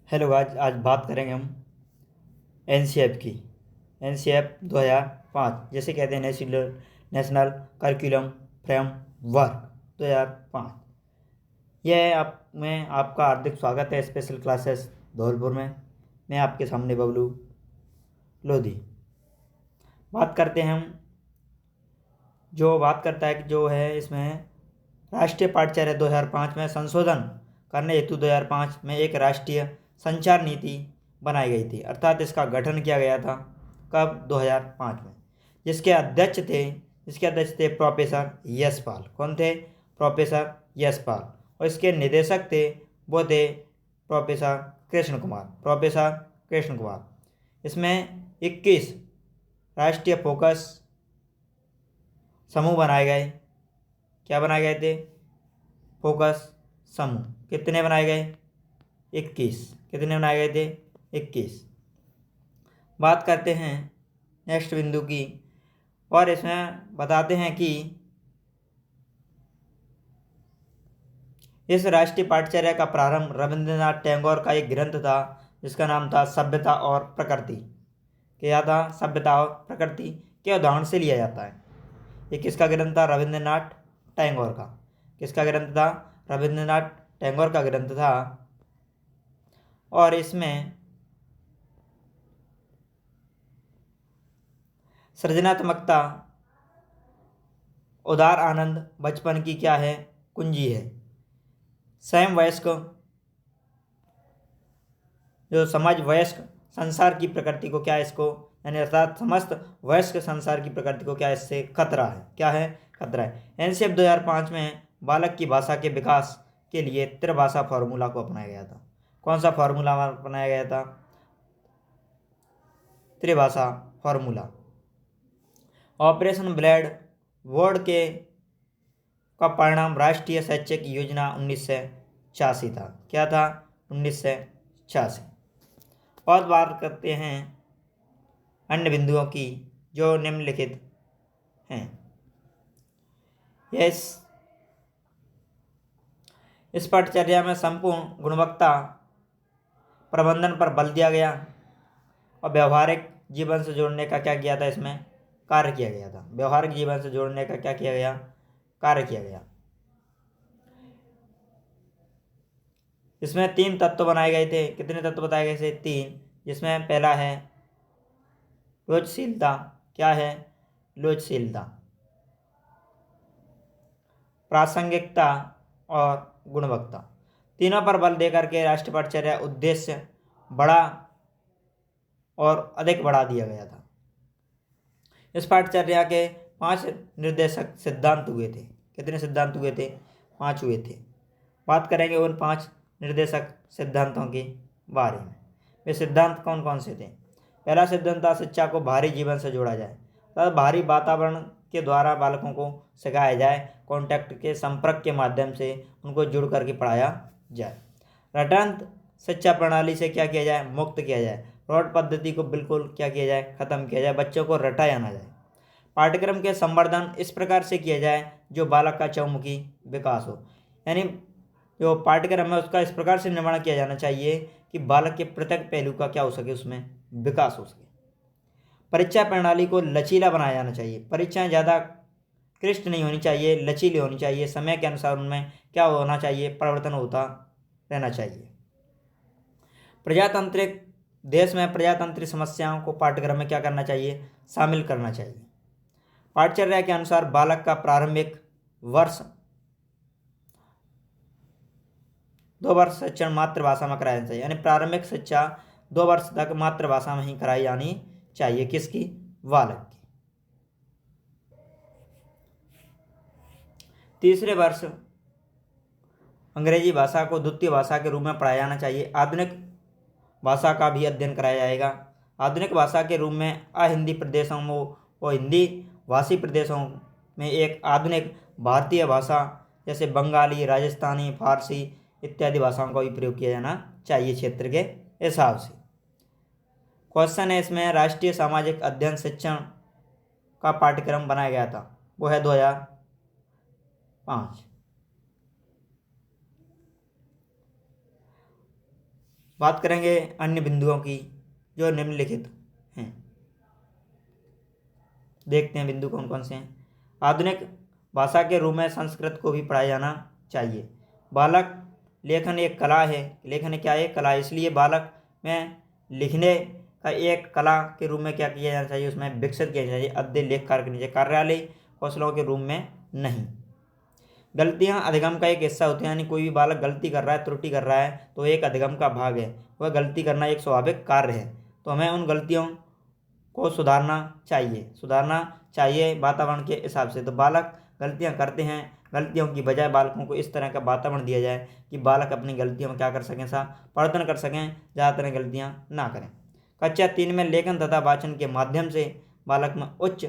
Hello, आज बात करेंगे हम एनसीएफ की। एनसीएफ 2005 जैसे कहते हैं नेशनल नेशनल करिकुलम फ्रेमवर्क 2005। यह है आप में आपका हार्दिक स्वागत है स्पेशल क्लासेस धौलपुर में। मैं आपके सामने बबलू लोधी। बात करते हैं हम जो बात करता है कि जो है इसमें राष्ट्रीय पाठ्यचर्या 2005 में संशोधन करने हेतु 2005 में एक राष्ट्रीय संचार नीति बनाई गई थी, अर्थात इसका गठन किया गया था कब 2005 में। जिसके अध्यक्ष थे प्रोफेसर यशपाल। कौन थे? प्रोफेसर यशपाल। और इसके निदेशक थे वो थे प्रोफेसर कृष्ण कुमार। इसमें 21 राष्ट्रीय फोकस समूह बनाए गए। क्या बनाए गए थे? फोकस समूह। कितने बनाए गए? 21। कितने बनाए गए थे? 21। बात करते हैं नेक्स्ट बिंदु की, और इसमें बताते हैं कि इस राष्ट्रीय पाठ्यचर्या का प्रारंभ रविंद्रनाथ टैगोर का एक ग्रंथ था जिसका नाम था सभ्यता और प्रकृति। क्या था? सभ्यता और प्रकृति के उदाहरण से लिया जाता है। ये किसका ग्रंथ था? रविंद्रनाथ टैगोर का। किसका ग्रंथ था? रविंद्रनाथ टैगोर का ग्रंथ था। और इसमें सृजनात्मकता, उदार आनंद, बचपन की क्या है? कुंजी है। स्वयं वयस्क जो समाज वयस्क संसार की प्रकृति को क्या इसको यानी अर्थात समस्त वयस्क संसार की प्रकृति को क्या इससे खतरा है? क्या है? खतरा है। एनसीएफ 2005 में बालक की भाषा के विकास के लिए त्रिभाषा फार्मूला को अपनाया गया था। कौन सा फार्मूला अपनाया गया था? त्रिभाषा फार्मूला। ऑपरेशन ब्लेड बोर्ड के का परिणाम राष्ट्रीय शैक्षिक योजना 1986 था। क्या था? 1986। और बात करते हैं अन्य बिंदुओं की जो निम्नलिखित हैं। यस, इस पाठ्यचर्या में संपूर्ण गुणवत्ता प्रबंधन पर बल दिया गया और व्यवहारिक जीवन से जोड़ने का क्या किया था? इसमें कार्य किया गया था। व्यवहारिक जीवन से जोड़ने का क्या किया गया? कार्य किया गया। इसमें 3 तत्व बनाए गए थे। कितने तत्व बताए गए थे? 3। जिसमें पहला है लोचशीलता। क्या है? लोचशीलता। प्रासंगिकता और गुणवत्ता। तीनों पर बल देकर के राष्ट्रीय पाठ्यचर्या उद्देश्य बड़ा और अधिक बढ़ा दिया गया था। इस पाठ्यचर्या के 5 निर्देशक सिद्धांत हुए थे। कितने सिद्धांत हुए थे? 5 हुए थे। बात करेंगे उन 5 निर्देशक सिद्धांतों के बारे में। वे सिद्धांत कौन कौन से थे? पहला सिद्धांत था शिक्षा को बाहरी जीवन से जोड़ा जाए, तथा बाहरी वातावरण के द्वारा बालकों को सिखाया जाए। कॉन्टैक्ट के संपर्क के माध्यम से उनको जुड़ करके पढ़ाया जाए। रटांत शिक्षा प्रणाली से क्या किया जाए? मुक्त किया जाए। रॉड पद्धति को बिल्कुल क्या किया जाए? खत्म किया जाए। बच्चों को रटाया ना जाए। पाठ्यक्रम के संवर्धन इस प्रकार से किया जाए जो बालक का चहुमुखी विकास हो। यानी जो पाठ्यक्रम है उसका इस प्रकार से निर्माण किया जाना चाहिए कि बालक के प्रत्येक पहलू का क्या हो सके? उसमें विकास हो सके। परीक्षा प्रणाली को लचीला बनाया जाना चाहिए। परीक्षाएं ज़्यादा क्लिष्ट नहीं होनी चाहिए, लचीली होनी चाहिए। समय के अनुसार उनमें क्या होना चाहिए? परिवर्तन होता रहना चाहिए। प्रजातांत्रिक देश में प्रजातांत्रिक समस्याओं को पाठ्यक्रम में क्या करना चाहिए? शामिल करना चाहिए। पाठ्यचर्या के अनुसार बालक का प्रारंभिक वर्ष 2 वर्ष शिक्षण मातृभाषा में कराया चाहिए। यानी प्रारंभिक शिक्षा 2 वर्ष तक मातृभाषा में ही कराई जानी चाहिए। किसकी? बालक की। तीसरे वर्ष अंग्रेजी भाषा को द्वितीय भाषा के रूप में पढ़ाया जाना चाहिए। आधुनिक भाषा का भी अध्ययन कराया जाएगा। आधुनिक भाषा के रूप में अहिंदी प्रदेशों में व हिंदी भाषी प्रदेशों में एक आधुनिक भारतीय भाषा जैसे बंगाली, राजस्थानी, फारसी इत्यादि भाषाओं का भी प्रयोग किया जाना चाहिए क्षेत्र के हिसाब से। क्वेश्चन है इसमें राष्ट्रीय सामाजिक अध्ययन शिक्षण का पाठ्यक्रम बनाया गया था, वो है 2005। बात करेंगे अन्य बिंदुओं की जो निम्नलिखित हैं। देखते हैं बिंदु कौन कौन से हैं। आधुनिक भाषा के रूप में संस्कृत को भी पढ़ाया जाना चाहिए। बालक लेखन एक कला है। लेखन क्या है? कला है। इसलिए बालक में लिखने का एक कला के रूप में क्या किया जाना चाहिए? उसमें विकसित किया जाना चाहिए। अध्यय लेख कार्य करनी चाहिए, कार्यालय कौशलों के रूप में नहीं। गलतियां अधिगम का एक हिस्सा होती हैं, यानी कोई भी बालक गलती कर रहा है, त्रुटि कर रहा है तो एक अधिगम का भाग है। वह गलती करना एक स्वाभाविक कार्य है, तो हमें उन गलतियों को सुधारना चाहिए वातावरण के हिसाब से। तो बालक गलतियां करते हैं, गलतियों की बजाय बालकों को इस तरह का वातावरण दिया जाए कि बालक अपनी गलतियों में क्या कर सकें? पठन कर सकें, ज़्यादातर गलतियां ना करें। कक्षा 3 में लेखन तथा वाचन के माध्यम से बालक में उच्च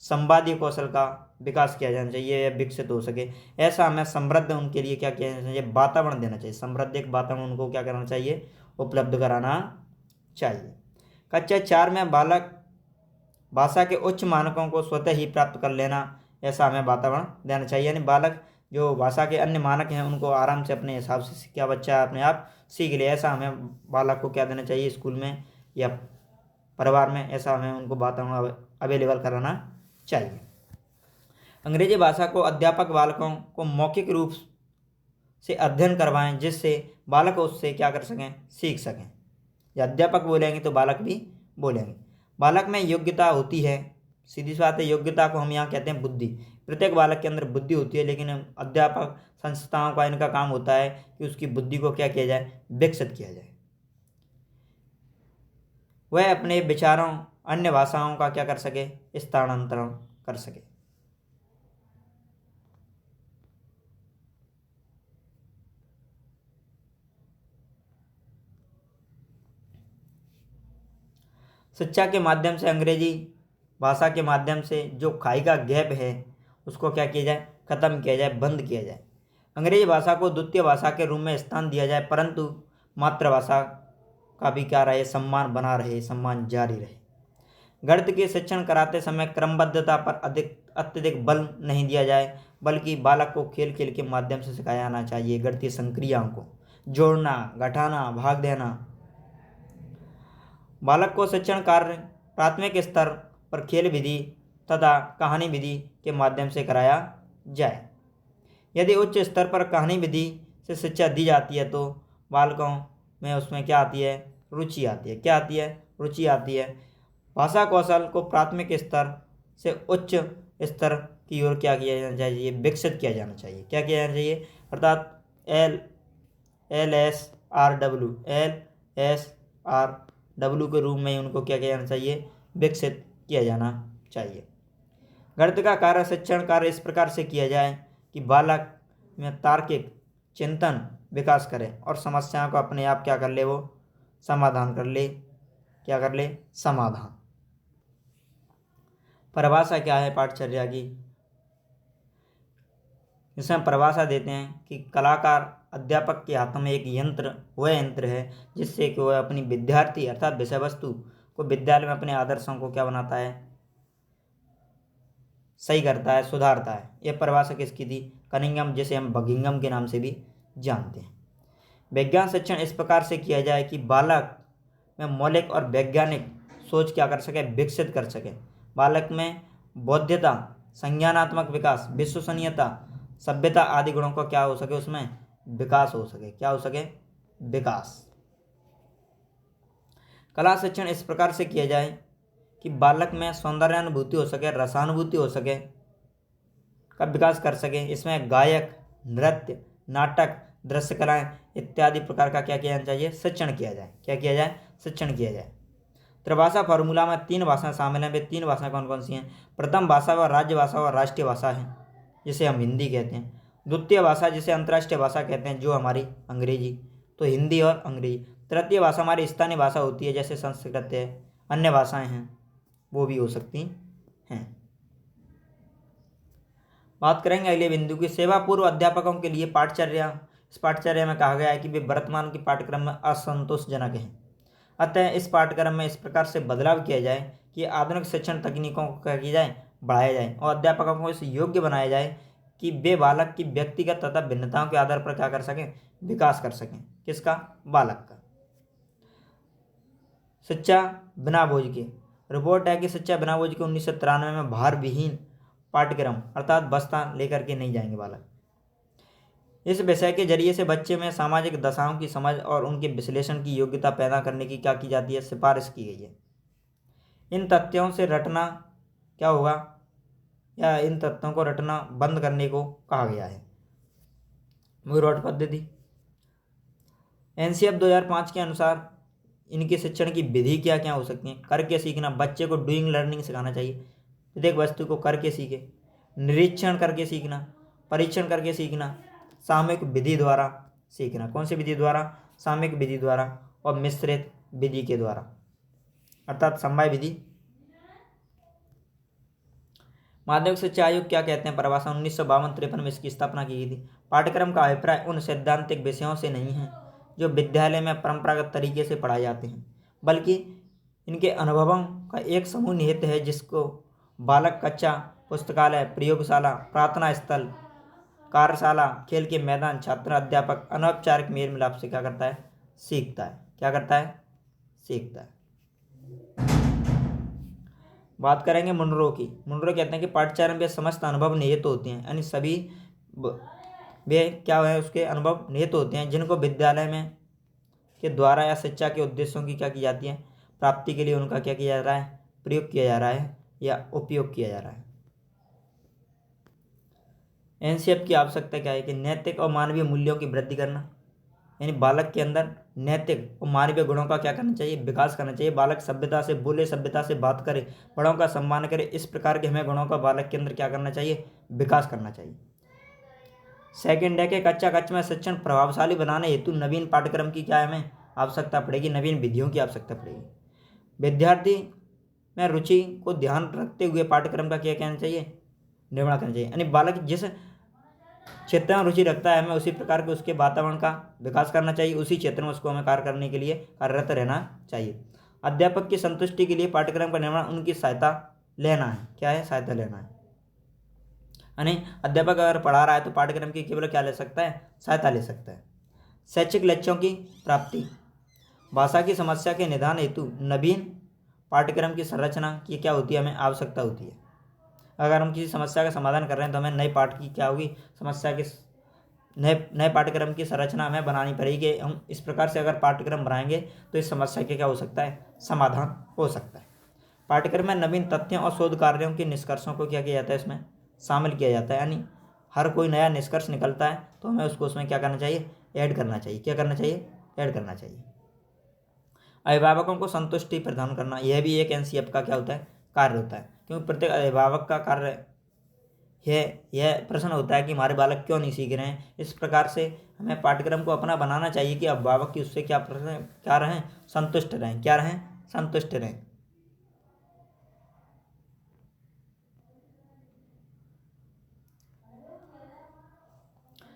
संवादी कौशल का विकास किया जाना चाहिए या विकसित हो सके। ऐसा हमें समृद्ध उनके लिए क्या किया जाना चाहिए? वातावरण देना चाहिए। समृद्ध एक वातावरण उनको क्या करना चाहिए? उपलब्ध कराना चाहिए। कक्षा 4 में बालक भाषा के उच्च मानकों को स्वतः ही प्राप्त कर लेना, ऐसा हमें वातावरण देना चाहिए। यानी बालक जो भाषा के अन्य मानक हैं उनको आराम से अपने हिसाब से क्या बच्चा अपने आप सीख ले, ऐसा हमें बालक को क्या देना चाहिए? स्कूल में या परिवार में ऐसा हमें उनको वातावरण अवेलेबल कराना चाहिए। अंग्रेजी भाषा को अध्यापक बालकों को मौखिक रूप से अध्ययन करवाएं, जिससे बालक उससे क्या कर सकें? सीख सकें। या अध्यापक बोलेंगे तो बालक भी बोलेंगे। बालक में योग्यता होती है, सीधी सी बात है। योग्यता को हम यहाँ कहते हैं बुद्धि। प्रत्येक बालक के अंदर बुद्धि होती है, लेकिन अध्यापक संस्थाओं का इनका काम होता है कि उसकी बुद्धि को क्या किया जाए? विकसित किया जाए। वह अपने विचारों अन्य भाषाओं का क्या कर सके? स्थानांतरण कर सके। शिक्षा के माध्यम से, अंग्रेजी भाषा के माध्यम से जो खाई का गैप है उसको क्या किया जाए? खत्म किया जाए, बंद किया जाए। अंग्रेजी भाषा को द्वितीय भाषा के रूप में स्थान दिया जाए, परंतु मातृभाषा का भी क्या रहे? सम्मान बना रहे, सम्मान जारी रहे। गणित के शिक्षण कराते समय क्रमबद्धता पर अत्यधिक बल नहीं दिया जाए, बल्कि बालक को खेल खेल के माध्यम से सिखाया जाना चाहिए। गणितीय संक्रियाओं को जोड़ना, घटाना, भाग देना। बालक को शिक्षण कार्य प्राथमिक स्तर पर खेल विधि तथा कहानी विधि के माध्यम से कराया जाए। यदि उच्च स्तर पर कहानी विधि से शिक्षा दी जाती है तो बालकों में उसमें क्या आती है? रुचि आती है। क्या आती है? रुचि आती है। भाषा कौशल को प्राथमिक स्तर से उच्च स्तर की ओर क्या किया जाना चाहिए? विकसित किया जाना चाहिए। क्या किया जाना चाहिए? अर्थात LSRW के रूप में उनको क्या किया जाना चाहिए? विकसित किया जाना चाहिए। गणित का कार्य, शिक्षण कार्य इस प्रकार से किया जाए कि बालक में तार्किक चिंतन विकास करे और समस्याओं को अपने आप क्या कर ले? वो समाधान कर ले। क्या कर ले? समाधान। परिभाषा क्या है पाठचर्या की? इसमें परिभाषा देते हैं कि कलाकार अध्यापक के हाथों में एक यंत्र, वह यंत्र है जिससे कि वह अपनी विद्यार्थी अर्थात विषय वस्तु को विद्यालय में अपने आदर्शों को क्या बनाता है? सही करता है, सुधारता है। यह परिभाषा किसकी थी? कनिंघम, जिसे हम बकिंघम के नाम से भी जानते हैं। विज्ञान शिक्षण इस प्रकार से किया जाए कि बालक में मौलिक और वैज्ञानिक सोच क्या कर सके? विकसित कर सके। बालक में बौद्धिकता, संज्ञानात्मक विकास, विश्वसनीयता, सभ्यता आदि गुणों का क्या हो सके? उसमें विकास हो सके। क्या हो सके? विकास। कला शिक्षण इस प्रकार से किया जाए कि बालक में सौंदर्यानुभूति हो सके, रसानुभूति हो सके, का विकास कर सके। इसमें गायक, नृत्य, नाटक, दृश्य कलाएं इत्यादि प्रकार का क्या किया जाना चाहिए? शिक्षण किया जाए। क्या किया जाए? शिक्षण किया जाए। त्रिभाषा फार्मूला में 3 भाषाएं शामिल हैं। वे 3 भाषाएं कौन कौन सी हैं? प्रथम भाषा व राज्य भाषा व राष्ट्रीय भाषा है, जिसे हम हिंदी कहते हैं। द्वितीय भाषा जिसे अंतर्राष्ट्रीय भाषा कहते हैं, जो हमारी अंग्रेजी, तो हिंदी और अंग्रेजी। तृतीय भाषा हमारी स्थानीय भाषा होती है, जैसे संस्कृत है, अन्य भाषाएं हैं वो भी हो सकती हैं। बात करेंगे अगले बिंदु की, सेवा पूर्व अध्यापकों के लिए पाठचर्या। इस पाठचर्या में कहा गया है कि वे वर्तमान के पाठ्यक्रम में असंतोषजनक हैं, अतः इस पाठ्यक्रम में इस प्रकार से बदलाव किया जाए कि आधुनिक शिक्षण तकनीकों को क्या किया जाए? बढ़ाया जाए और अध्यापकों को इस योग्य बनाया जाए कि वे बालक की व्यक्तिगत तथा भिन्नताओं के आधार पर क्या कर सकें? विकास कर सकें। किसका? बालक का। शिक्षा बिना बोझ के। रिपोर्ट है कि शिक्षा बिना बोझ के 1993 में भार विहीन पाठ्यक्रम अर्थात बस्ता लेकर के नहीं जाएंगे बालक। इस विषय के जरिए से बच्चे में सामाजिक दशाओं की समझ और उनके विश्लेषण की योग्यता पैदा करने की क्या की जाती है, सिफारिश की गई है। इन तथ्यों से रटना क्या होगा, या इन तथ्यों को रटना बंद करने को कहा गया है। मुरौट पद्धति। एनसीएफ 2005 के अनुसार इनके शिक्षण की विधि क्या क्या हो सकती है। करके सीखना, बच्चे को डूइंग लर्निंग सिखाना चाहिए। प्रत्येक वस्तु को करके सीखे। निरीक्षण करके सीखना, परीक्षण करके सीखना, सामूहिक विधि द्वारा सीखना। कौन सी विधि द्वारा, सामूहिक विधि द्वारा और मिश्रित विधि के द्वारा अर्थात समवाय विधि। माध्यमिक शिक्षा आयोग क्या कहते हैं, परिभाषा 1952-53 में इसकी स्थापना की गई थी। पाठ्यक्रम का अभिप्राय उन सैद्धांतिक विषयों से नहीं है जो विद्यालय में परंपरागत तरीके से पढ़ाए जाते हैं, बल्कि इनके अनुभवों का एक समूह निहित है जिसको बालक कक्षा, पुस्तकालय, प्रयोगशाला, प्रार्थना स्थल, कार्यशाला, खेल के मैदान, छात्र, अध्यापक, अनौपचारिक मेल मिलाप से क्या करता है, सीखता है। क्या करता है, सीखता है। बात करेंगे मुनरो की। मुनरो कहते हैं कि पाठ्यक्रम में समस्त अनुभव निहित होते हैं, यानी सभी वे क्या है, उसके अनुभव निहित होते हैं जिनको विद्यालय में के द्वारा या शिक्षा के उद्देश्यों की क्या की जाती है, प्राप्ति के लिए उनका क्या किया जा रहा है, प्रयोग किया जा रहा है या उपयोग किया जा रहा है। एनसीएफ की आवश्यकता क्या है कि नैतिक और मानवीय मूल्यों की वृद्धि करना, यानी बालक के अंदर नैतिक और मानवीय गुणों का क्या करना चाहिए, विकास करना चाहिए। बालक सभ्यता से बोले, सभ्यता से बात करे, बड़ों का सम्मान करे, इस प्रकार के हमें गुणों का बालक के अंदर क्या करना चाहिए, विकास करना चाहिए। सेकेंड है कि कक्षा में शिक्षण प्रभावशाली बनाने हेतु नवीन पाठ्यक्रम की क्या हमें आवश्यकता पड़ेगी, नवीन विधियों की आवश्यकता पड़ेगी। विद्यार्थी में रुचि को ध्यान रखते हुए पाठ्यक्रम का क्या कहना चाहिए, निर्माण करना चाहिए। यानी बालक जिस क्षेत्र में रुचि रखता है हमें उसी प्रकार के उसके वातावरण का विकास करना चाहिए, उसी क्षेत्र में उसको हमें कार्य करने के लिए कार्यरत रहना चाहिए। अध्यापक की संतुष्टि के लिए पाठ्यक्रम का निर्माण उनकी सहायता लेना है। क्या है, सहायता लेना है। यानी अध्यापक अगर पढ़ा रहा है तो पाठ्यक्रम की केवल क्या ले सकता है, सहायता ले सकता है। शैक्षिक लक्ष्यों की प्राप्ति। भाषा की समस्या के निदान हेतु नवीन पाठ्यक्रम की संरचना की क्या होती है, हमें आवश्यकता होती है। अगर हम किसी समस्या का समाधान कर रहे हैं तो हमें नए पाठ की क्या होगी, समस्या के नए पाठ्यक्रम की संरचना हमें बनानी पड़ेगी। हम इस प्रकार से अगर पाठ्यक्रम बनाएंगे तो इस समस्या के क्या हो सकता है, समाधान हो सकता है। पाठ्यक्रम में नवीन तथ्यों और शोध कार्यों के निष्कर्षों को क्या किया जाता है, इसमें शामिल किया जाता है। यानी हर कोई नया निष्कर्ष निकलता है तो हमें उसको उसमें क्या करना चाहिए, ऐड करना चाहिए। क्या करना चाहिए, ऐड करना चाहिए। अभिभावकों को संतुष्टि प्रदान करना, यह भी एक एनसीएफ का क्या होता है, कार्य होता है। क्योंकि प्रत्येक अभिभावक का कार्य है, यह प्रश्न होता है कि हमारे बालक क्यों नहीं सीख रहे हैं। इस प्रकार से हमें पाठ्यक्रम को अपना बनाना चाहिए कि अभिभावक की उससे क्या रहें, संतुष्ट रहें। क्या रहें, संतुष्ट रहें।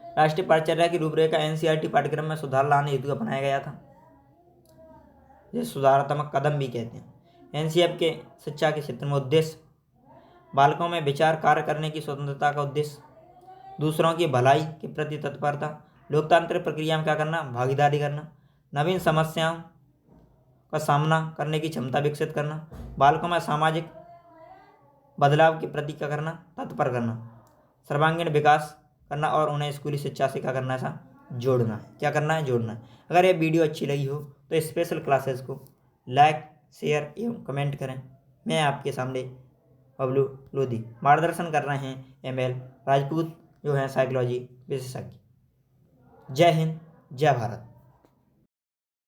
राष्ट्रीय पाठ्यचर्या की रूपरेखा एनसीईआरटी पाठ्यक्रम में सुधार लाने हेतु अपनाया गया था। ये सुधारात्मक कदम भी कहते हैं। एनसीईआरटी के शिक्षा के क्षेत्र में उद्देश्य, बालकों में विचार कार्य करने की स्वतंत्रता का उद्देश्य, दूसरों की भलाई के प्रति तत्परता, लोकतांत्रिक प्रक्रिया में क्या करना, भागीदारी करना, नवीन समस्याओं का सामना करने की क्षमता विकसित करना, बालकों में सामाजिक बदलाव के प्रति क्या करना, तत्पर करना, सर्वांगीण विकास करना और उन्हें स्कूली शिक्षा से क्या करना है, ऐसा जोड़ना है। क्या करना है, जोड़ना है। अगर ये वीडियो अच्छी लगी हो तो स्पेशल क्लासेस को लाइक, शेयर एवं कमेंट करें। मैं आपके सामने बबलू लोधी मार्गदर्शन कर रहे हैं एमएल राजपूत जो हैं साइकोलॉजी विशेषज्ञ। जय हिंद, जय भारत।